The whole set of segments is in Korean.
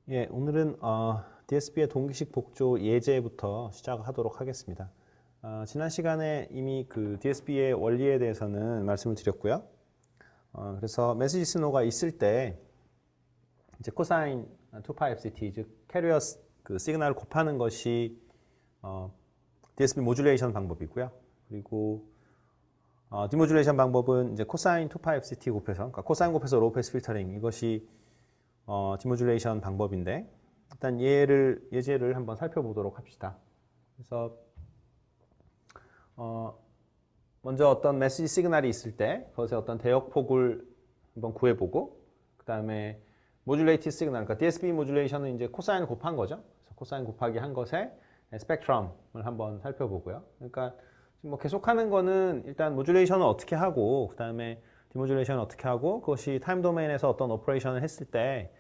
예, 오늘은 DSP의 동기식 복조 예제부터 시작하도록 하겠습니다. 지난 시간에 이미 그 DSP의 원리에 대해서는 말씀을 드렸고요. 그래서 메시지 스노가 있을 때 이제 코사인 2파이FCT 즉 캐리어 그 시그널을 곱하는 것이 DSP 모듈레이션 방법이고요. 그리고 디모듈레이션 방법은 이제 코사인 2파이FCT 곱해서, 그러니까 코사인 곱해서 로우 패스 필터링, 이것이 디모듈레이션 방법인데, 일단 예제를 한번 살펴보도록 합시다. 그래서 먼저 어떤 메시지 시그널이 있을 때 그것의 어떤 대역폭을 한번 구해보고, 그 다음에 모듈레이티드 시그널, 그러니까 DSP 모듈레이션은 이제 코사인을 곱한 거죠. 그래서 코사인 곱하기 한 것의 스펙트럼을 한번 살펴보고요. 그러니까 지금 뭐 계속하는 거는 일단 모듈레이션을 어떻게 하고, 그 다음에 디모듈레이션을 어떻게 하고, 그것이 타임 도메인에서 어떤 오퍼레이션을 했을 때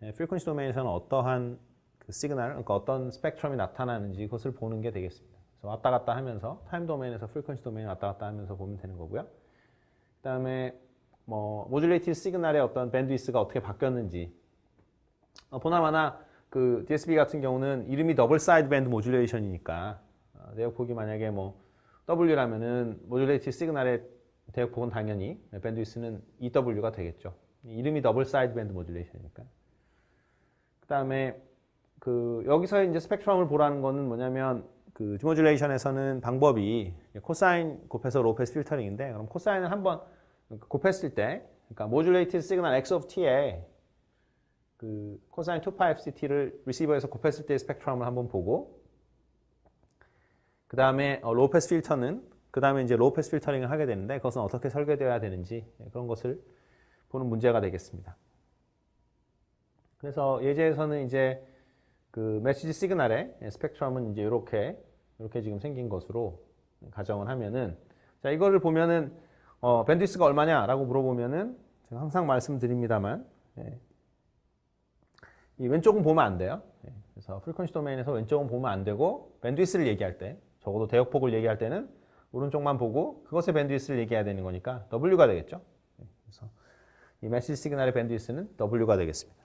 프리퀀시 도메인에서는 어떠한 그 시그널, 그러니까 어떤 스펙트럼이 나타나는지 그것을 보는 게 되겠습니다. 그래서 왔다 갔다 하면서 타임 도메인에서 프리퀀시 도메인 왔다 갔다 하면서 보면 되는 거고요. 그 다음에 뭐 모듈레이티드 시그널의 어떤 밴드위스가 어떻게 바뀌었는지, 보나마나 그 DSP 같은 경우는 이름이 더블 사이드 밴드 모듈레이션이니까 대역폭이 만약에 뭐 W라면은 모듈레이티드 시그널의 대역폭은 당연히 밴드위스는 EW가 되겠죠. 이름이 더블 사이드 밴드 모듈레이션이니까. 그 다음에 그 여기서 이제 스펙트럼을 보라는 거는 뭐냐면, 그 디모듈레이션에서는 방법이 코사인 곱해서 로우 패스 필터링인데, 그럼 코사인을 한번 곱했을 때, 그러니까 모듈레이티드 시그널 X of T에 그 코사인 2파이FCT를 리시버에서 곱했을 때의 스펙트럼을 한번 보고, 그 다음에 로우 패스 필터는 그 다음에 이제 로우 패스 필터링을 하게 되는데, 그것은 어떻게 설계되어야 되는지 그런 것을 보는 문제가 되겠습니다. 그래서 예제에서는 이제 그 메시지 시그널의 스펙트럼은 이제 이렇게 지금 생긴 것으로 가정을 하면은, 자, 이거를 보면은 밴드위스가 얼마냐라고 물어보면은 제가 항상 말씀드립니다만, 이 왼쪽은 보면 안 돼요. 그래서 프리퀀시 도메인에서 왼쪽은 보면 안 되고, 밴드위스를 얘기할 때, 적어도 대역폭을 얘기할 때는 오른쪽만 보고 그것의 밴드위스를 얘기해야 되는 거니까 W가 되겠죠. 그래서 이 메시지 시그널의 밴드위스는 W가 되겠습니다.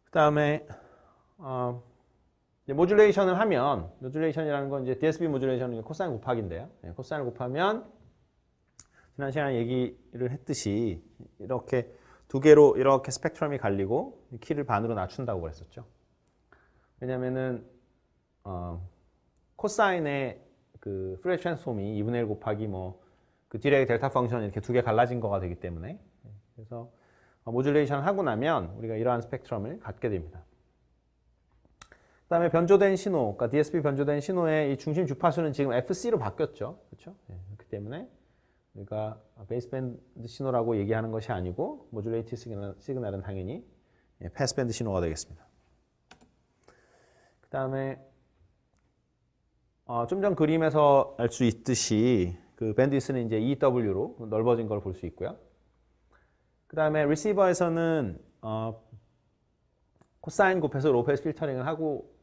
그 다음에 모듈레이션을 하면, 모듈레이션이라는 건 이제 DSP 모듈레이션은 코사인 곱하기인데요. 코사인을 곱하면 지난 시간에 얘기를 했듯이 이렇게 두 개로 이렇게 스펙트럼이 갈리고 키를 반으로 낮춘다고 그랬었죠. 왜냐면은 코사인의 그 푸리어 트랜스폼이 2분의 1 곱하기 뭐 그 디렉 델타 펑션 이렇게 두 개 갈라진 거가 되기 때문에, 그래서 모듈레이션 하고 나면 우리가 이러한 스펙트럼을 갖게 됩니다. 그 다음에 변조된 신호, 그러니까 DSP 변조된 신호의 이 중심 주파수는 지금 FC로 바뀌었죠. 그렇죠? 그렇기 때문에 우리가 베이스밴드 신호라고 얘기하는 것이 아니고, 모듈레이티드 시그널은 당연히 패스밴드 신호가 되겠습니다. 그 다음에 좀 전 그림에서 알 수 있듯이 그 밴드위스는 이제 EW로 넓어진 걸 볼 수 있고요. 그 다음에 리시버에서는 코사인 곱해서 로우 패스 필터링을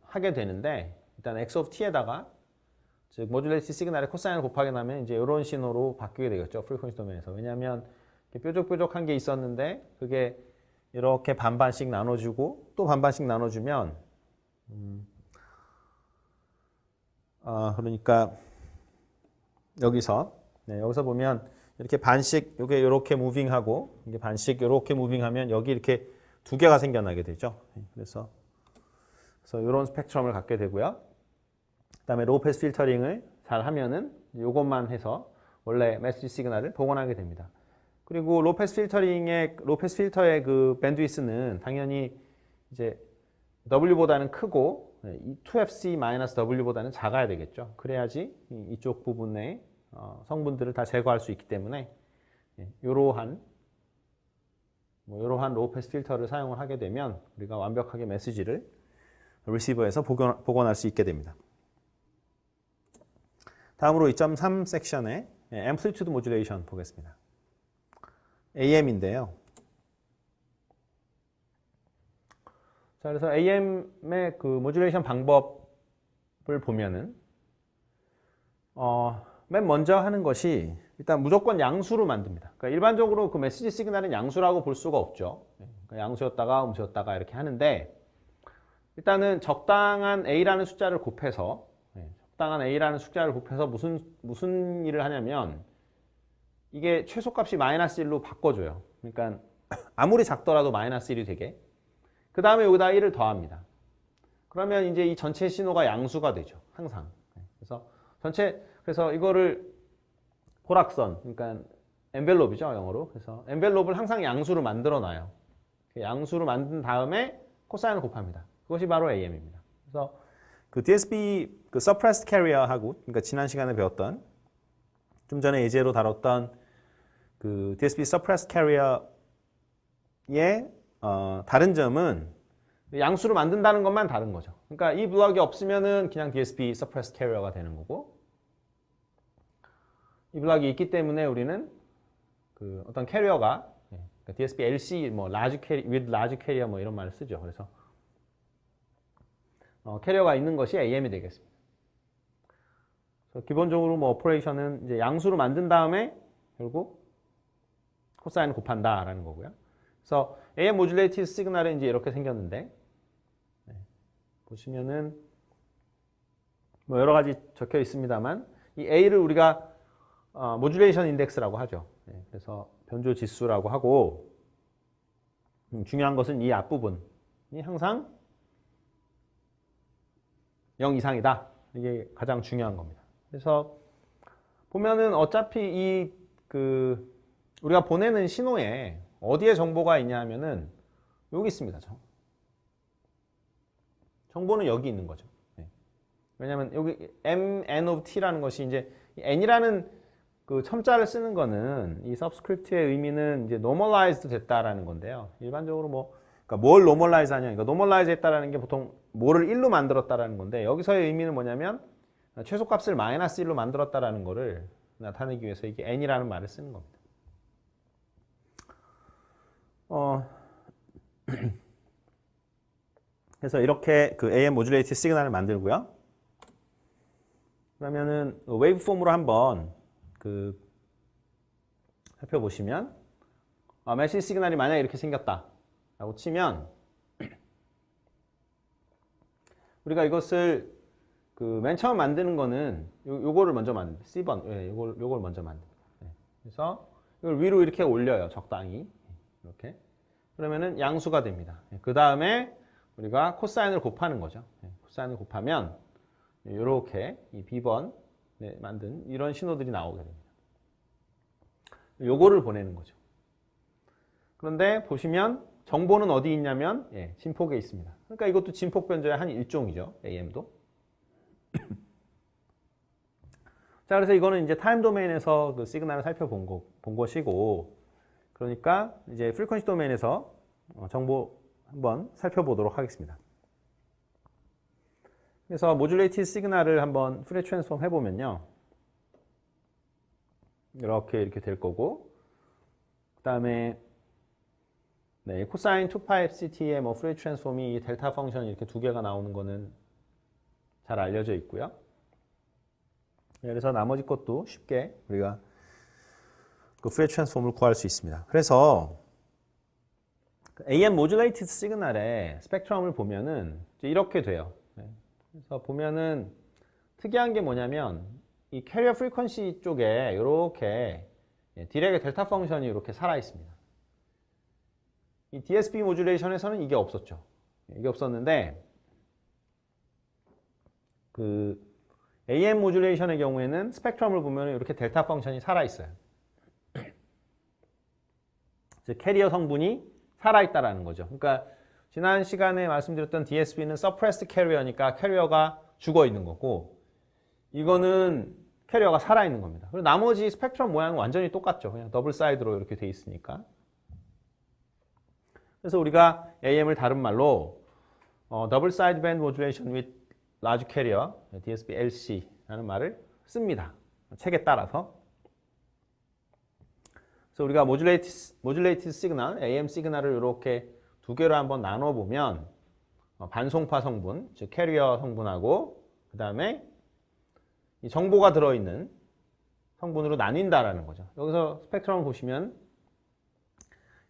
하게 되는데, 일단 X of T에다가, 즉 모듈레이티드 시그널의 코사인을 곱하게 나면 이제 이런 신호로 바뀌게 되겠죠. 프리퀀시 도메인에서. 왜냐하면 뾰족뾰족한 게 있었는데 그게 이렇게 반반씩 나눠주고 또 반반씩 나눠주면 그러니까 여기서 보면 이렇게 반씩 이게 이렇게 무빙하고, 이게 반씩 이렇게 무빙하면 여기 이렇게 두 개가 생겨나게 되죠. 그래서 이런 스펙트럼을 갖게 되고요. 그다음에 로우 패스 필터링을 잘 하면은 이것만 해서 원래 메시지 시그널을 복원하게 됩니다. 그리고 로우 패스 필터의 그 밴드위스는 당연히 이제 W보다는 크고 2FC-W보다는 작아야 되겠죠. 그래야지 이쪽 부분의 성분들을 다 제거할 수 있기 때문에 이러한 로우 패스 필터를 사용을 하게 되면 우리가 완벽하게 메시지를 리시버에서 복원할 수 있게 됩니다. 다음으로 2.3 섹션의 Amplitude Modulation 보겠습니다. AM인데요. 자, 그래서 AM의 그 모듈레이션 방법을 보면은 맨 먼저 하는 것이 일단 무조건 양수로 만듭니다. 그러니까 일반적으로 그 메시지 시그널은 양수라고 볼 수가 없죠. 양수였다가 음수였다가 이렇게 하는데 일단은 적당한 A라는 숫자를 곱해서 적당한 A라는 숫자를 곱해서 무슨 일을 하냐면 이게 최소값이 마이너스 1로 바꿔줘요. 그러니까 아무리 작더라도 마이너스 1이 되게. 그 다음에 여기다 1을 더합니다. 그러면 이제 이 전체 신호가 양수가 되죠. 항상. 그래서 이거를 포락선, 그러니까 엔벨롭이죠, 영어로. 그래서 엔벨롭을 항상 양수로 만들어 놔요. 양수로 만든 다음에 코사인을 곱합니다. 그것이 바로 AM입니다. 그래서 그 DSP 그 suppressed carrier하고, 그러니까 지난 시간에 배웠던 좀 전에 예제로 다뤘던 그 DSP suppressed carrier의 다른 점은 양수로 만든다는 것만 다른 거죠. 그러니까 이 블럭이 없으면은 그냥 DSP suppressed carrier가 되는 거고, 이 블럭이 있기 때문에 우리는 그 어떤 캐리어가 그러니까 DSP LC 뭐 large carrier, with large carrier 뭐 이런 말을 쓰죠. 그래서 캐리어가 있는 것이 AM이 되겠습니다. 그래서 기본적으로 뭐 오퍼레이션은 이제 양수로 만든 다음에 결국 코사인을 곱한다라는 거고요. 그래서 AM 모듈레이티드 시그널은 이제 이렇게 생겼는데 보시면은 뭐 여러 가지 적혀 있습니다만 이 A를 우리가 모듈레이션 인덱스라고 하죠. 그래서 변조 지수라고 하고 중요한 것은 이 앞부분이 항상 0 이상이다. 이게 가장 중요한 겁니다. 그래서 보면은 어차피 우리가 보내는 신호에 어디에 정보가 있냐 하면은 여기 있습니다. 정보는 여기 있는 거죠. 왜냐하면 여기 MN of T라는 것이 이제 N이라는 그 첨자를 쓰는 거는 이 서브스크립트의 의미는 이제 normalized 됐다라는 건데요. 일반적으로 그러니까 뭘 normalize 하냐. 그러니까 normalize 했다라는 게 보통 뭐를 1로 만들었다라는 건데 여기서의 의미는 뭐냐면 최소값을 마이너스 1로 만들었다라는 거를 나타내기 위해서 이게 n이라는 말을 쓰는 겁니다. 그래서 이렇게 그 AM 모듈레이티드 시그널을 만들고요. 그러면은 웨이브 폼으로 한번 살펴보시면 메시지 시그널이 만약에 이렇게 생겼다 라고 치면 우리가 이것을 맨 처음 만드는 거는 요거를 먼저 만듭니다. C번 요걸 먼저 만듭니다. 그래서 이걸 위로 이렇게 올려요. 적당히 이렇게. 그러면은 양수가 됩니다. 그 다음에 우리가 코사인을 곱하는 거죠. 코사인을 곱하면 이렇게 이 B번 만든 이런 신호들이 나오게 됩니다. 요거를 보내는 거죠. 그런데 보시면 정보는 어디 있냐면 진폭에 있습니다. 그러니까 이것도 진폭 변조의 한 일종이죠. AM도. 자, 그래서 이거는 이제 타임 도메인에서 그 시그널을 살펴본 것이고, 그러니까 이제 프리퀀시 도메인에서 정보 한번 살펴보도록 하겠습니다. 그래서 모듈레이티드 시그널을 한번 푸리어 트랜스폼 해보면요. 이렇게 될 거고, 그 다음에 코사인 2파이Ct의 푸리어 트랜스폼이 델타 펑션 이렇게 두 개가 나오는 거는 잘 알려져 있고요. 그래서 나머지 것도 쉽게 우리가 그 푸리어 트랜스폼을 구할 수 있습니다. 그래서 AM 모듈레이티드 시그널의 스펙트럼을 보면은 이렇게 돼요. 그래서 보면은 특이한 게 뭐냐면 이 캐리어 프리퀀시 쪽에 이렇게 디렉의 델타 펑션이 이렇게 살아 있습니다. 이 DSP 모듈레이션에서는 이게 없었죠. 이게 없었는데 그 AM 모듈레이션의 경우에는 스펙트럼을 보면 이렇게 델타 펑션이 살아 있어요. 즉 캐리어 성분이 살아 있다라는 거죠. 그러니까 지난 시간에 말씀드렸던 DSP는 suppressed carrier니까 캐리어가 죽어 있는 거고 이거는 캐리어가 살아 있는 겁니다. 그리고 나머지 스펙트럼 모양은 완전히 똑같죠. 그냥 더블 사이드로 이렇게 돼 있으니까. 그래서 우리가 AM을 다른 말로 더블 사이드 밴드 모듈레이션 with large carrier DSP LC라는 말을 씁니다. 책에 따라서. 그래서 우리가 모듈레이티드 시그널, AM 시그널을 이렇게 두 개로 한번 나눠보면 반송파 성분, 즉 캐리어 성분하고 그 다음에 이 정보가 들어있는 성분으로 나뉜다라는 거죠. 여기서 스펙트럼을 보시면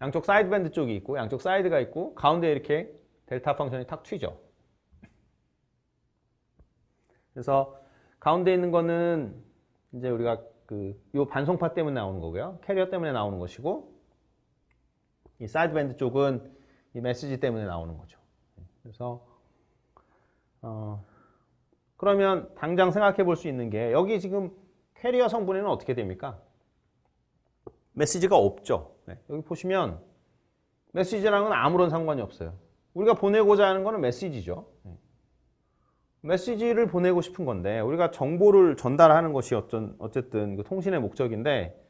양쪽 사이드 밴드 쪽이 있고 양쪽 사이드가 있고 가운데 이렇게 델타 펑션이 탁 튀죠. 그래서 가운데 있는 거는 이제 우리가 요 반송파 때문에 나오는 거고요. 캐리어 때문에 나오는 것이고 이 사이드 밴드 쪽은 이 메시지 때문에 나오는 거죠. 그래서 그러면 당장 생각해 볼 수 있는 게 여기 지금 캐리어 성분에는 어떻게 됩니까? 메시지가 없죠. 네, 여기 보시면 메시지랑은 아무런 상관이 없어요. 우리가 보내고자 하는 거는 메시지죠. 메시지를 보내고 싶은 건데 우리가 정보를 전달하는 것이 어쨌든 그 통신의 목적인데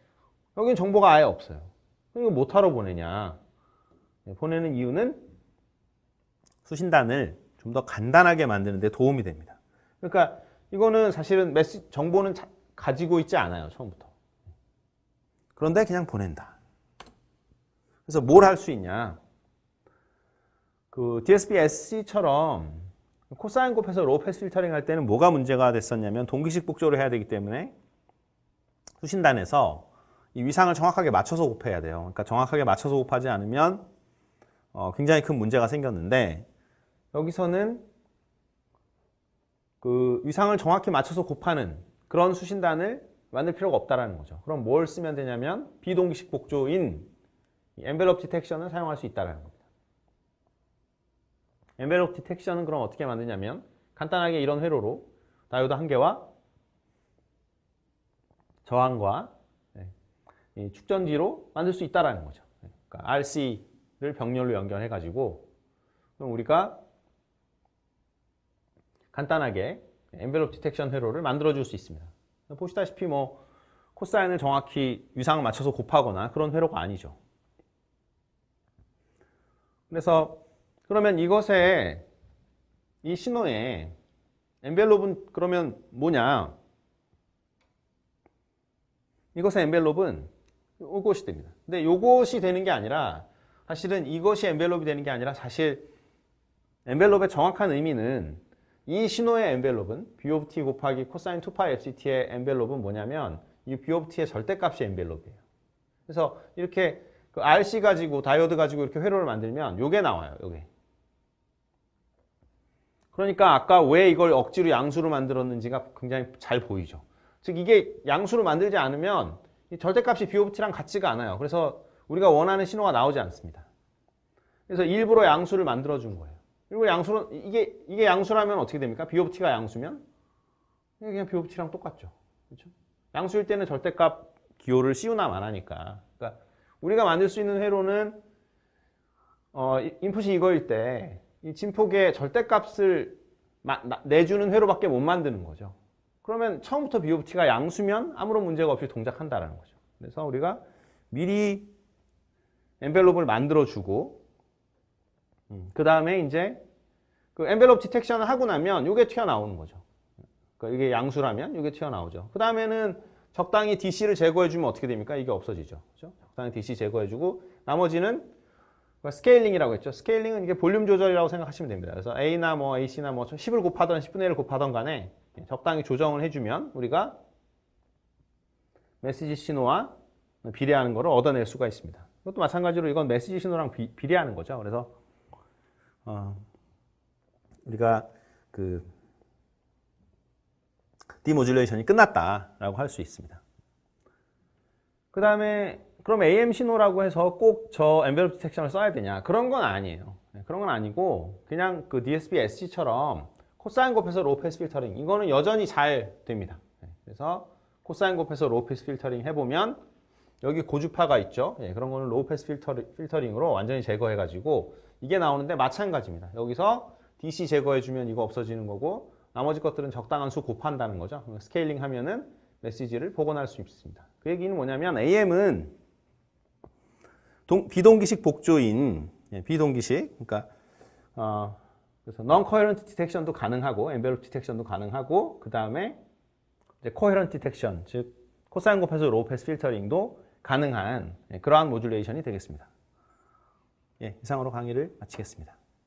여기는 정보가 아예 없어요. 이거 뭐하러 보내냐? 보내는 이유는 수신단을 좀 더 간단하게 만드는 데 도움이 됩니다. 그러니까 이거는 사실은 정보는 가지고 있지 않아요. 처음부터. 그런데 그냥 보낸다. 그래서 뭘 할 수 있냐? 그 DSP-SC처럼 코사인 곱해서 로우 패스 필터링 할 때는 뭐가 문제가 됐었냐면 동기식 복조를 해야 되기 때문에 수신단에서 이 위상을 정확하게 맞춰서 곱해야 돼요. 그러니까 정확하게 맞춰서 곱하지 않으면 굉장히 큰 문제가 생겼는데 여기서는 그 위상을 정확히 맞춰서 곱하는 그런 수신단을 만들 필요가 없다라는 거죠. 그럼 뭘 쓰면 되냐면 비동기식 복조인 엔벨롭 디텍션을 사용할 수 있다는 겁니다. 엔벨롭 디텍션은 그럼 어떻게 만드냐면 간단하게 이런 회로로 다이오드 한 개와 저항과 이 축전지로 만들 수 있다는 거죠. 그러니까 RC를 병렬로 연결해 가지고 그럼 우리가 간단하게 엔벨롭 디텍션 회로를 만들어 줄 수 있습니다. 보시다시피 뭐 코사인을 정확히 위상을 맞춰서 곱하거나 그런 회로가 아니죠. 그래서 그러면 이것의 이 신호의 엔벨롭은 그러면 뭐냐? 이것의 엔벨롭은 이것이 됩니다. 근데 이것이 되는 게 아니라 사실은 이것이 엔벨롭이 되는 게 아니라 사실 엔벨롭의 정확한 의미는 이 신호의 엔벨롭은 B of t 곱하기 코사인 2파이 FCT의 엔벨롭은 뭐냐면 이 B of t의 절대값이 엔벨롭이에요. 그래서 이렇게 그 RC 가지고 다이오드 가지고 이렇게 회로를 만들면 요게 나와요. 요게. 그러니까 아까 왜 이걸 억지로 양수로 만들었는지가 굉장히 잘 보이죠. 즉 이게 양수로 만들지 않으면 이 절대값이 B of t랑 같지가 않아요. 그래서 우리가 원하는 신호가 나오지 않습니다. 그래서 일부러 양수를 만들어 준 거예요. 그리고 양수로 이게 양수라면 어떻게 됩니까? B of t가 양수면 그냥 B of t랑 똑같죠. 그렇죠? 양수일 때는 절대값 기호를 씌우나 마나니까. 그러니까 우리가 만들 수 있는 회로는 인풋이 이거일 때 이 진폭의 절대값을 내주는 회로밖에 못 만드는 거죠. 그러면 처음부터 B of t가 양수면 아무런 문제가 없이 동작한다는 거죠. 그래서 우리가 미리 엔벨롭을 만들어주고 그 다음에 이제 그 엔벨롭 디텍션을 하고 나면 이게 튀어나오는 거죠. 그러니까 이게 양수라면 이게 튀어나오죠. 그 다음에는 적당히 DC를 제거해주면 어떻게 됩니까? 이게 없어지죠. 그렇죠? 적당히 DC 제거해주고 나머지는 스케일링이라고 했죠. 스케일링은 이게 볼륨 조절이라고 생각하시면 됩니다. 그래서 A나 뭐 AC나 뭐 10을 곱하던 10분의 1을 곱하던 간에 적당히 조정을 해주면 우리가 메시지 신호와 비례하는 것을 얻어낼 수가 있습니다. 이것도 마찬가지로 이건 메시지 신호랑 비례하는 거죠. 그래서 우리가 그 디모듈레이션이 끝났다라고 할 수 있습니다. 그 다음에 그럼 AM 신호라고 해서 꼭 저 엔벨롭 디텍션을 써야 되냐? 그런 건 아니에요. 그런 건 아니고 그냥 그 DSP-SC처럼 코사인 곱해서 로우 패스 필터링 이거는 여전히 잘 됩니다. 그래서 코사인 곱해서 로우 패스 필터링 해보면 여기 고주파가 있죠. 그런 거는 로우 패스 필터링으로 완전히 제거해가지고 이게 나오는데 마찬가지입니다. 여기서 DC 제거해주면 이거 없어지는 거고 나머지 것들은 적당한 수 곱한다는 거죠. 스케일링 하면은 메시지를 복원할 수 있습니다. 그 얘기는 뭐냐면 AM은 비동기식 복조인 비동기식 그러니까 그래서 non-coherent detection도 가능하고 envelope detection도 가능하고 그 다음에 이제 coherent detection 즉 코사인 곱해서 로우 패스 필터링도 가능한 그러한 모듈레이션이 되겠습니다. 이상으로 강의를 마치겠습니다.